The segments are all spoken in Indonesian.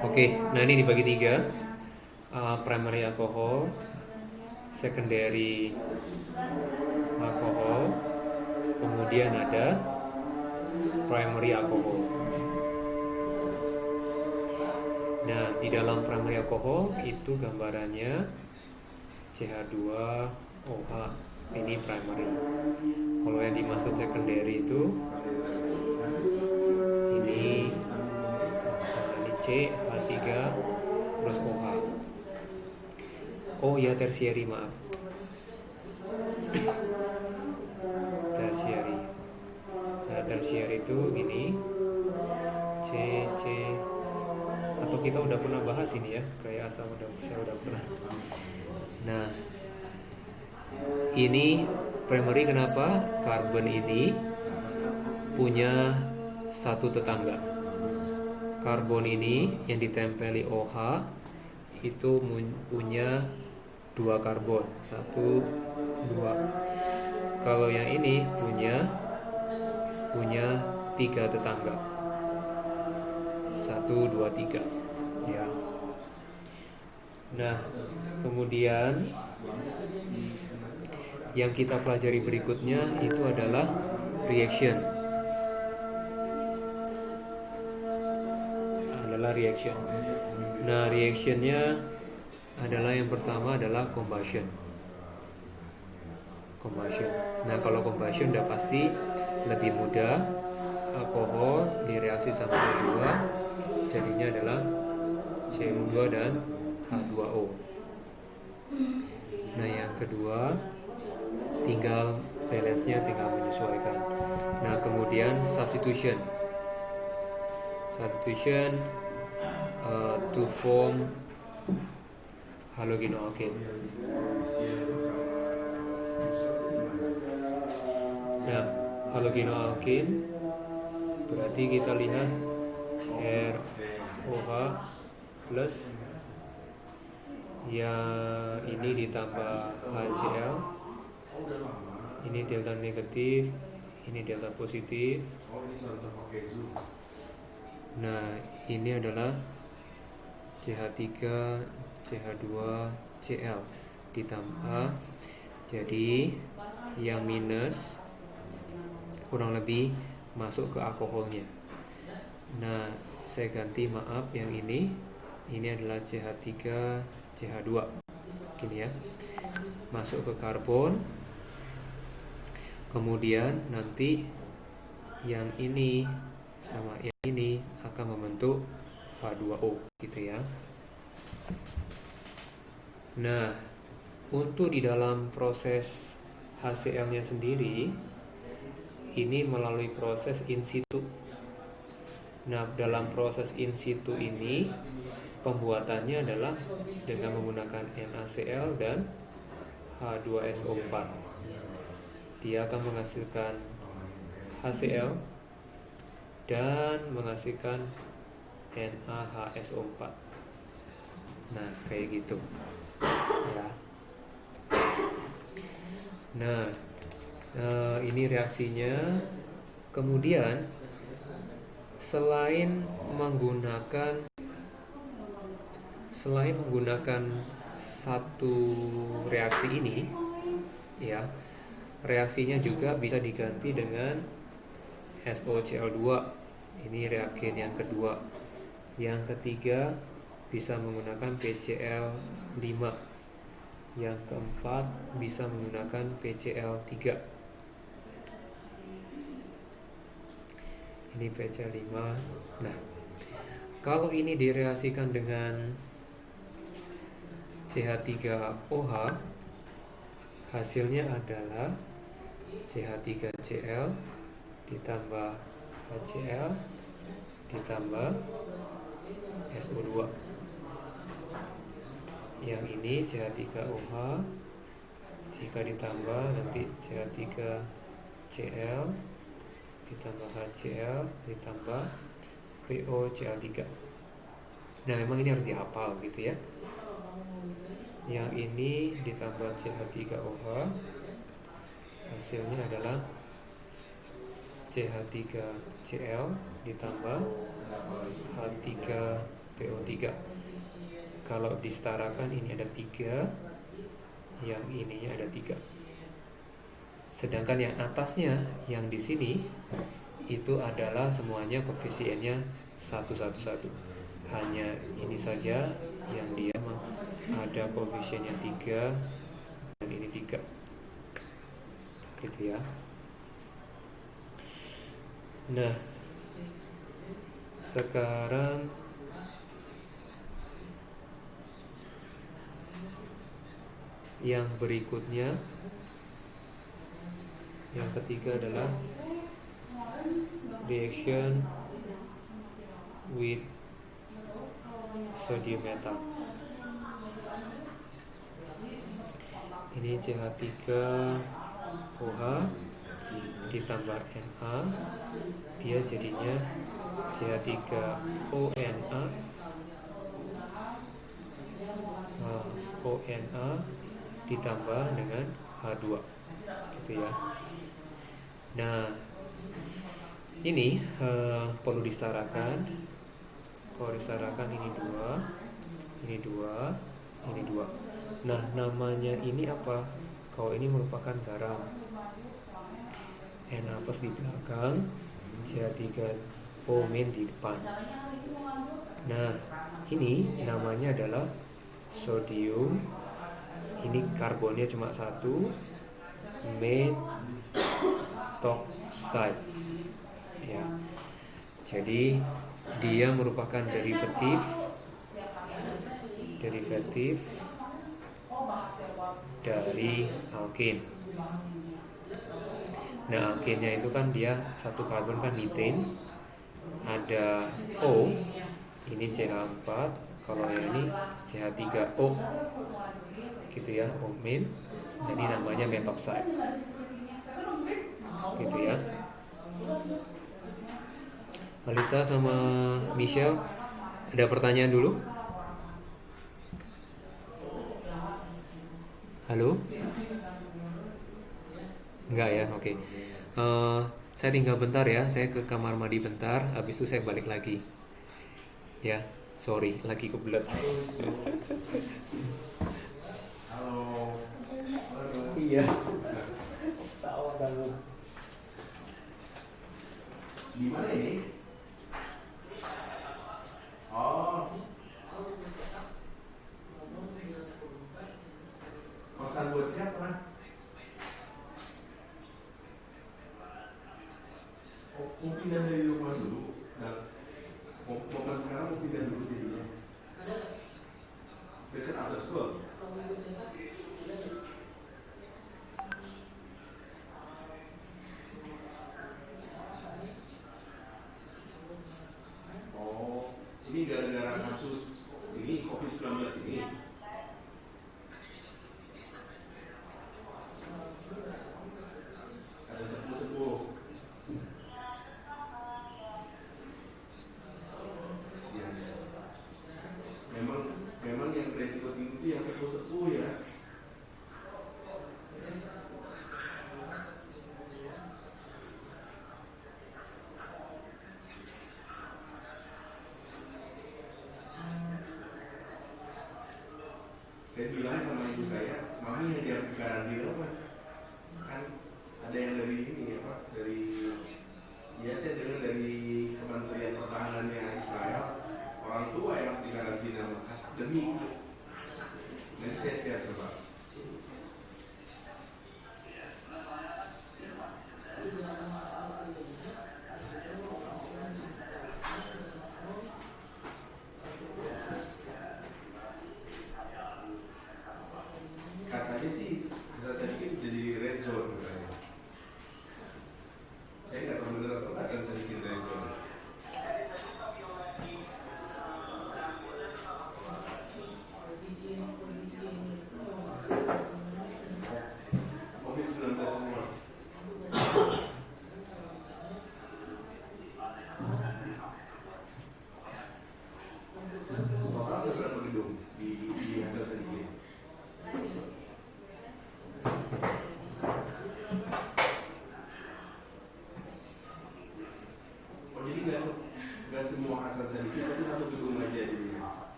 Oke, nah ini dibagi tiga. Primary alcohol, secondary alcohol, kemudian ada primary alcohol. Nah, di dalam primary alcohol itu gambarannya CH2OH, ini primary. Kalau yang dimaksud secondary itu ini CH3 terus OH. Oh ya, tertiary, maaf. Tertiary. Nah, tertiary itu ini C C, atau kita udah pernah bahas ini ya, kayak asal saya udah pernah. Nah, ini primary. Kenapa? Karbon ini punya satu tetangga. Karbon ini yang ditempeli OH itu punya dua karbon, satu dua. Kalau yang ini punya tiga tetangga, satu dua tiga, ya. Nah, kemudian yang kita pelajari berikutnya itu adalah reaction. Nah, reactionnya adalah yang pertama adalah combustion. Nah, kalau combustion udah pasti lebih mudah. Alkohol direaksi sama O2, jadinya adalah CO2 dan H2O. Nah, yang kedua tinggal balance-nya, tinggal menyesuaikan. Nah, kemudian substitution to form halogenoalkane. Nah, halogenoalkane berarti kita lihat ROH plus, ya ini ditambah HCl, ini delta negatif, ini delta positif. Nah, ini adalah CH3 CH2 Cl ditambah, jadi yang minus kurang lebih masuk ke alkoholnya. Nah, saya ganti, maaf, yang ini adalah CH3 CH2 gini ya, masuk ke karbon. Kemudian nanti yang ini sama yang ini akan membentuk H2O gitu ya. Nah, untuk di dalam proses HCl-nya sendiri ini melalui proses in situ. Nah, dalam proses in situ ini pembuatannya adalah dengan menggunakan NaCl dan H2SO4. Dia akan menghasilkan HCl dan menghasilkan NaHSO4. Nah, kayak gitu ya. Nah, ini reaksinya. Kemudian selain menggunakan satu reaksi ini ya, reaksinya juga bisa diganti dengan SOCl2. Ini reagen yang kedua. Yang ketiga bisa menggunakan PCl5. Yang keempat bisa menggunakan PCl3. Ini PCl5. Nah, kalau ini direaksikan dengan CH3OH, hasilnya adalah CH3Cl ditambah HCl ditambah SO2. Yang ini CH3OH, jika ditambah nanti CH3Cl ditambah HCl ditambah POCl3. Nah, memang ini harus dihafal gitu ya. Yang ini ditambah CH3OH, hasilnya adalah CH3Cl ditambah H3 PO3. Kalau disetarakan ini ada 3, yang ininya ada 3. Sedangkan yang atasnya, yang di sini itu adalah semuanya koefisiennya 1, 1, 1. Hanya ini saja yang dia ada koefisiennya 3 dan ini 3. Gitu ya. Nah, sekarang yang berikutnya, yang ketiga adalah reaction with sodium metal. Ini CH3OH ditambah Na, dia jadinya CH3ONa, ONa ditambah dengan H2, gitu ya. Nah, ini perlu disetarakan. Kalau disetarakan ini 2, ini 2, ini 2. Nah, namanya ini apa? Kalau ini merupakan garam, Na plus di belakang, CH3O main di depan. Nah, ini namanya adalah sodium. Ini karbonnya cuma 1, methoxide. Ya. Jadi dia merupakan derivatif dari alkin. Nah, alkinnya itu kan dia satu karbon kan nitane, ada O, ini CH4, kalau yang ini CH3O, gitu ya, O main. Jadi namanya methoxide, gitu ya. Alisa sama Michelle, ada pertanyaan dulu? Halo? Enggak ya, oke. Saya tinggal bentar ya, saya ke kamar mandi bentar, habis itu saya balik lagi. Ya, sorry, lagi kebelet. Halo. Iya. Tahu kamu. Gimana ini? Oh. Kosan buat siapa? Oh, mau pindah dari rumah dulu. Nah, mau sekarang mau pindah dulu jadinya. Dekat atas tuh. Oh, ini gara-gara kasus ini COVID-19 ini. Ada sepuh-sepuh. Kasihan. Memang yang resiko tinggi itu yang sepuh-sepuh ya. Saya bilang sama ibu saya, mami yang harus dikarantina apa? Kan ada yang dari ini apa? Dari ya saya dengar dari Kementerian Pertahanannya Israel, orang tua yang harus dikarantina demi itu. Nanti saya share coba. Katanya sih, saya pikir jadi red zone katanya. Saya nggak tahu benar apa, saya bikin red zone.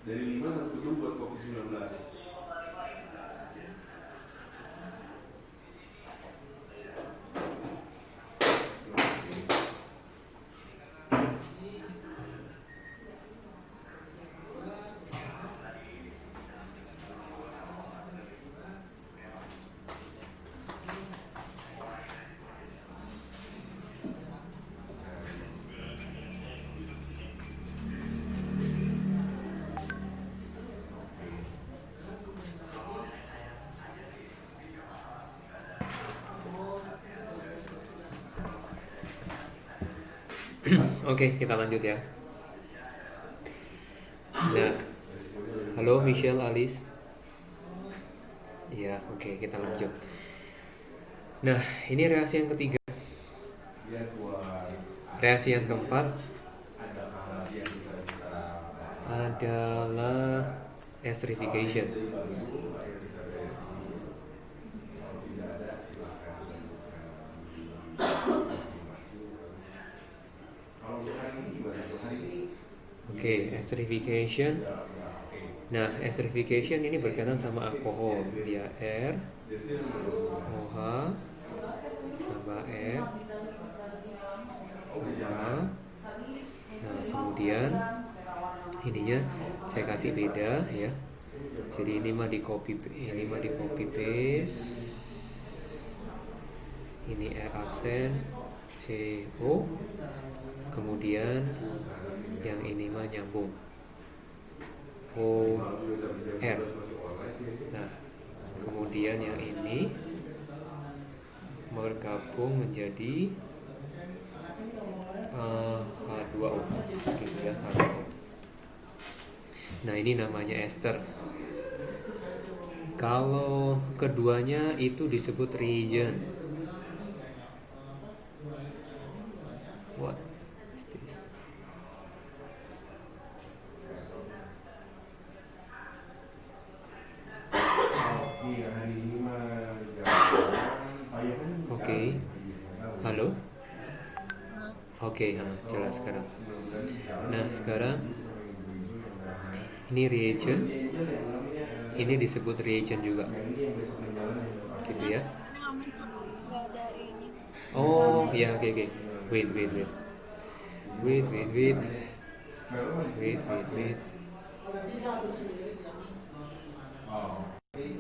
Dari 5 satu gedung buat COVID-19. Oke, kita lanjut ya. Nah, halo Michelle, Alice. Ya, oke, kita lanjut. Nah, ini reaksi yang ketiga. Reaksi yang keempat adalah esterification. Oke, esterification. Nah, esterification ini berkaitan sama alkohol. Dia R, OH, tambah R, OH. Nah, kemudian ininya saya kasih beda ya. Jadi ini mah di copy paste. Ini R aksen CO. Kemudian yang ini mah nyambung O R. Nah, kemudian yang ini bergabung menjadi H2O gitu ya, H2O. Nah, ini namanya ester. Kalau keduanya itu disebut reagent. What is this? Oke. Halo? Oke, jelas sekarang. Nah, sekarang ini reagent. Ini disebut reagent juga. Gitu ya. Oh, ya, oke. Wait.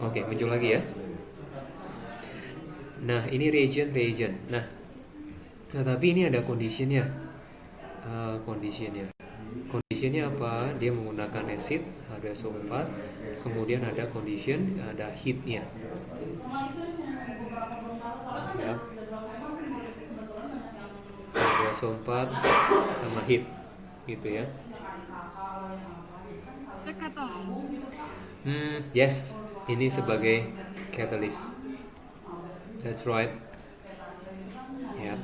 Oke, muncul lagi ya. Nah, ini reagent. Nah, tapi ini ada conditionnya. Conditionnya apa? Dia menggunakan acid H2SO4. Kemudian ada condition, ada heatnya. Ya. H2SO4 sama heat, gitu ya. Yes, ini sebagai catalyst. That's right. Ya.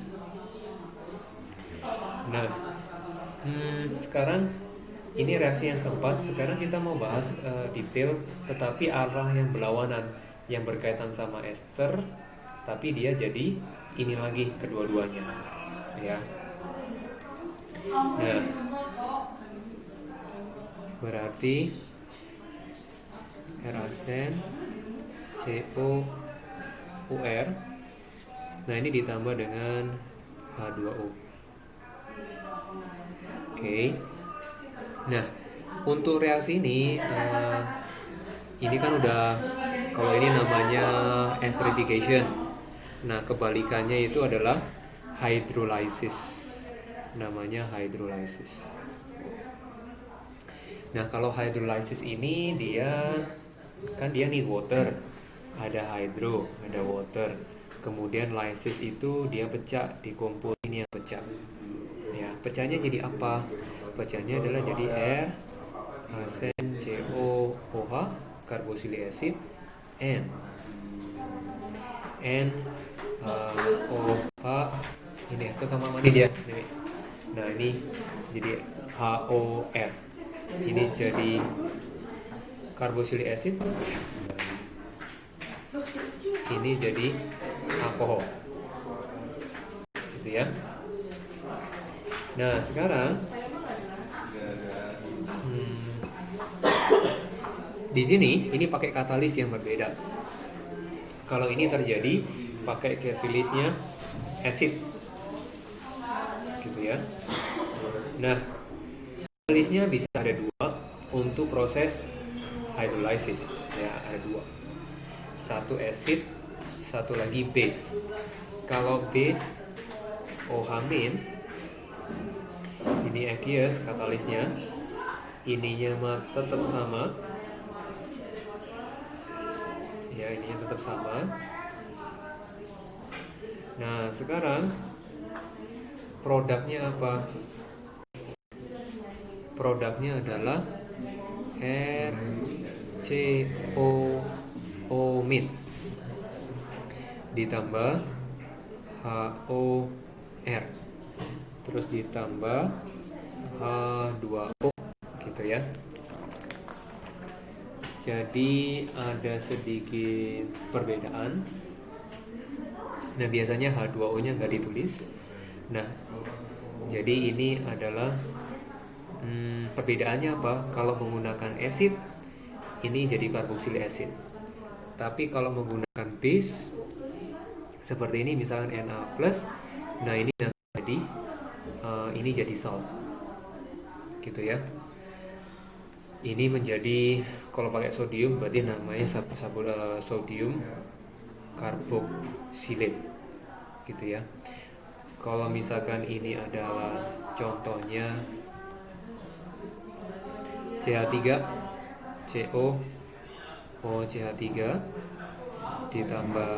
Nah, sekarang ini reaksi yang keempat. Sekarang kita mau bahas detail, tetapi arah yang berlawanan, yang berkaitan sama ester, tapi dia jadi ini lagi kedua-duanya, ya. Nah, berarti R aksen CO UR. Nah, ini ditambah dengan H2O. Oke. Nah, untuk reaksi ini kan udah, kalau ini namanya esterification. Nah, kebalikannya itu adalah hydrolysis. Namanya hydrolysis. Nah, kalau hydrolysis ini dia need water. Ada hydro, ada water. Kemudian lysis itu dia pecah, dikumpul, ini yang pecah. Ya, pecahnya jadi apa? Pecahnya adalah jadi R aksen CO OH carboxylic acid N OH. Ini ke kamar mandi dia. Nah, ini jadi HOR. Ini jadi carboxylic acid. Ini jadi alkohol. Gitu ya. Nah, sekarang Di sini ini pakai katalis yang berbeda. Kalau ini terjadi pakai katalisnya acid, gitu ya. Nah, katalisnya bisa ada dua untuk proses hydrolysis, ya ada dua. Satu acid, satu lagi base. Kalau base OH-, ini aqueous katalisnya, ininya tetap sama. Ya, ininya tetap sama. Nah, sekarang produknya apa? Produknya adalah RCOO- ditambah HOR, terus ditambah H2O, gitu ya. Jadi ada sedikit perbedaan. Nah, biasanya H2O-nya nggak ditulis. Nah, jadi ini adalah perbedaannya apa? Kalau menggunakan acid, ini jadi carboxyl acid. Tapi kalau menggunakan base seperti ini, misalkan Na+, nah ini jadi ini jadi salt, gitu ya. Ini menjadi, kalau pakai sodium berarti namanya sodium karboksilate, gitu ya. Kalau misalkan ini adalah contohnya CH3, CO, OCH3 ditambah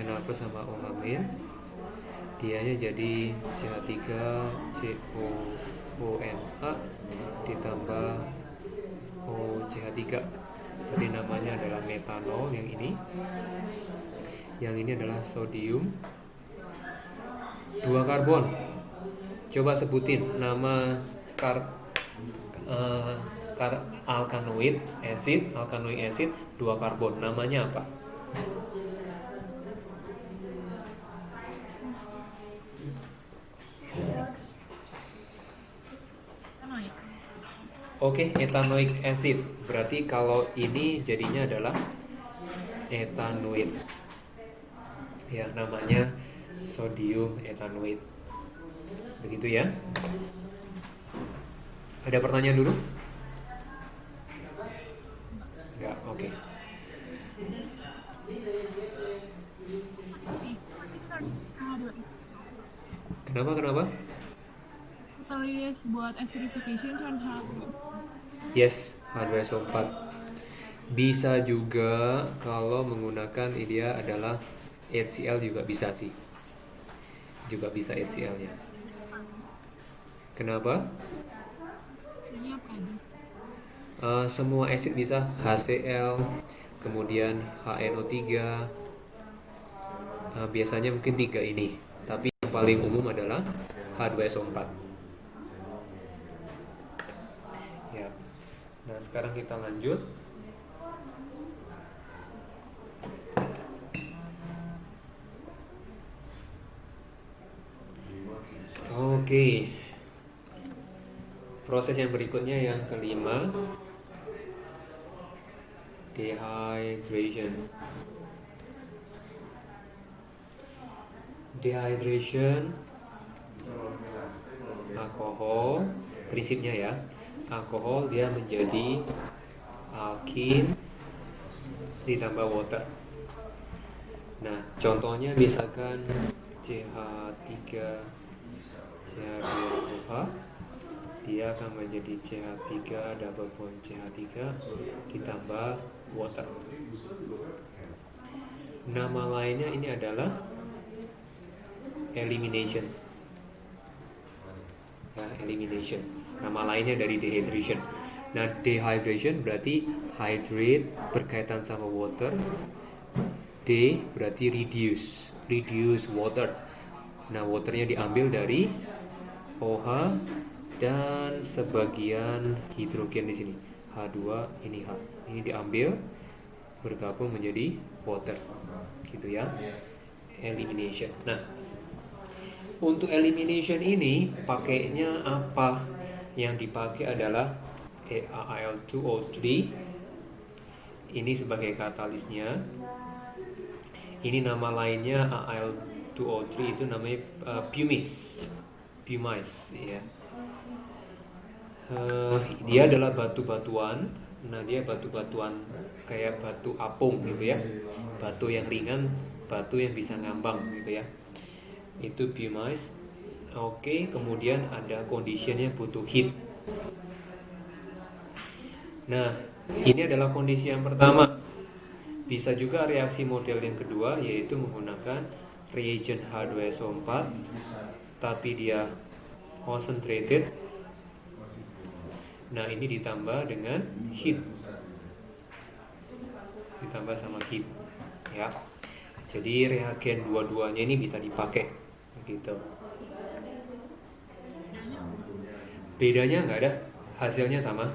Na+ sama OH-, dianya jadi CH3 COONA ditambah OCH3. Berarti namanya adalah metanol yang ini. Yang ini adalah sodium 2 karbon. Coba sebutin nama alkanoid acid 2 karbon. Namanya apa? Oke, ethanoic acid. Berarti kalau ini jadinya adalah ethanoid. Ya, namanya sodium ethanoid. Begitu ya. Ada pertanyaan dulu? Enggak, oke. Kenapa? Katalis buat acidification kan Yes, H2SO4. Bisa juga kalau menggunakan dia adalah HCl juga bisa sih. Juga bisa HCl-nya. Kenapa? ini apa aja? Semua acid bisa, HCl, kemudian HNO3. Biasanya mungkin 3 ini, tapi yang paling umum adalah H2SO4. Ya. Nah, sekarang kita lanjut. Oke. Proses yang berikutnya yang kelima, dehydration. Dehydration, alkohol, prinsipnya ya, alkohol dia menjadi alkin ditambah water. Nah, contohnya misalkan CH3 CH2OH, dia akan menjadi CH3 double bond CH3 ditambah water. Nama lainnya ini adalah elimination. Ya, elimination. Nama lainnya dari dehydration. Nah, dehydration berarti hydrate berkaitan sama water. D berarti reduce water. Nah, waternya diambil dari OH dan sebagian hidrogen di sini. H2 ini H. Ini diambil bergabung menjadi water. Gitu ya. Elimination. Nah, untuk elimination ini pakainya apa? Yang dipakai adalah AL2O3 ini sebagai katalisnya. Ini nama lainnya Al2O3 itu namanya pumice ya. Dia adalah batu-batuan. Nah, dia batu-batuan kayak batu apung gitu ya. Batu yang ringan, batu yang bisa ngambang gitu ya. Itu pumice. Oke, kemudian ada conditionnya butuh heat. Nah, ini adalah kondisi yang pertama. Bisa juga reaksi model yang kedua, yaitu menggunakan reagent H2SO4, tapi dia concentrated. Nah, ini ditambah dengan heat, ditambah sama heat ya. Jadi reagen dua-duanya ini bisa dipakai gitu. Bedanya nggak ada, hasilnya sama.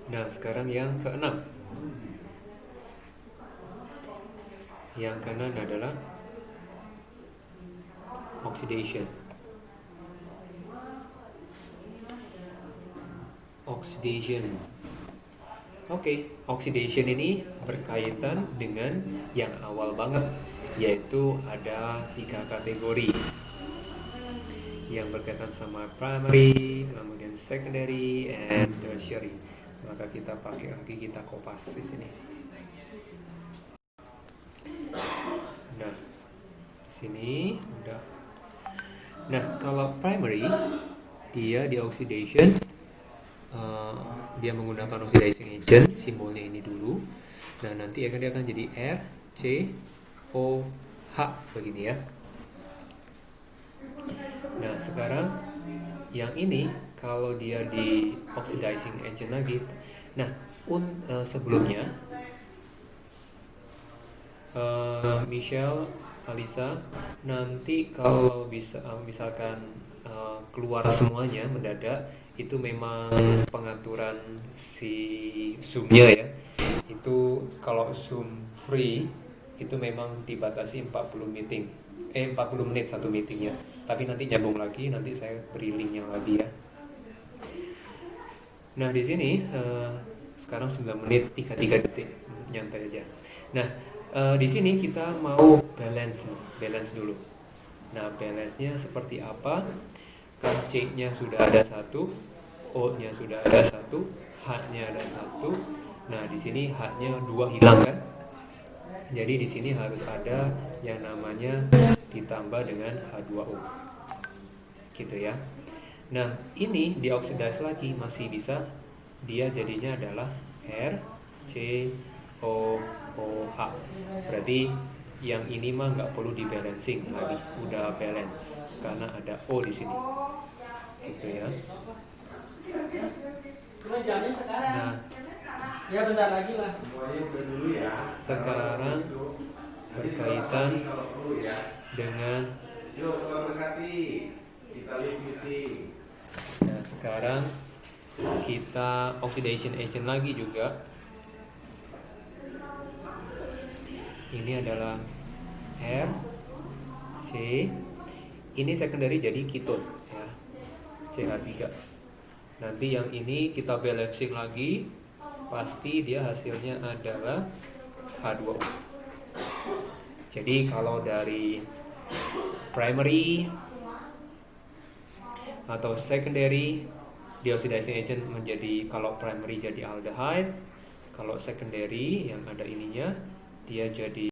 Nah, sekarang yang keenam. Yang keenam adalah oxidation. Oke, oxidation ini berkaitan dengan yang awal banget, yaitu ada 3 kategori yang berkaitan sama primary, kemudian secondary, and tertiary. Maka kita pakai lagi, kita kopas di sini. Nah, sini udah. Nah, kalau primary dia di oxidation, dia menggunakan oxidizing agent, simbolnya ini dulu. Nah, nanti dia akan jadi RCOH begini ya. Nah, sekarang yang ini kalau dia di oxidizing agent lagi. Nah, sebelumnya Michelle, Alisa, nanti kalau misalkan keluar semuanya mendadak, itu memang pengaturan si zoom-nya ya. Itu kalau zoom free itu memang dibatasi 40 menit satu meetingnya. Tapi nanti nyambung lagi, nanti saya beri linknya lagi ya. Nah, di sini sekarang 9 menit 33 detik, nyantai aja. Nah, di sini kita mau balance dulu. Nah, balance-nya seperti apa? Kan C-nya sudah ada 1, O-nya sudah ada 1, H-nya ada 1. Nah, di sini H-nya 2 hilang kan? Jadi di sini harus ada yang namanya ditambah dengan H2O. Gitu ya. Nah, ini dioksidas lagi masih bisa, dia jadinya adalah RCOOH. Berarti yang ini mah nggak perlu dibalancing lagi, udah balance karena ada O di sini. Gitu ya. Nah, ya bentar lagi lah. Semuanya udah dulu ya. Sekarang berkaitan dengan yuk Tuhan berkati, kita live meeting. Nah, sekarang kita oxidation agent lagi juga. Ini adalah R, C. Ini secondary jadi ketone ya, CH3. Nanti yang ini kita balancing lagi, pasti dia hasilnya adalah H2O. Jadi kalau dari primary atau secondary, deoxidizing agent menjadi, kalau primary jadi aldehyde, kalau secondary yang ada ininya dia jadi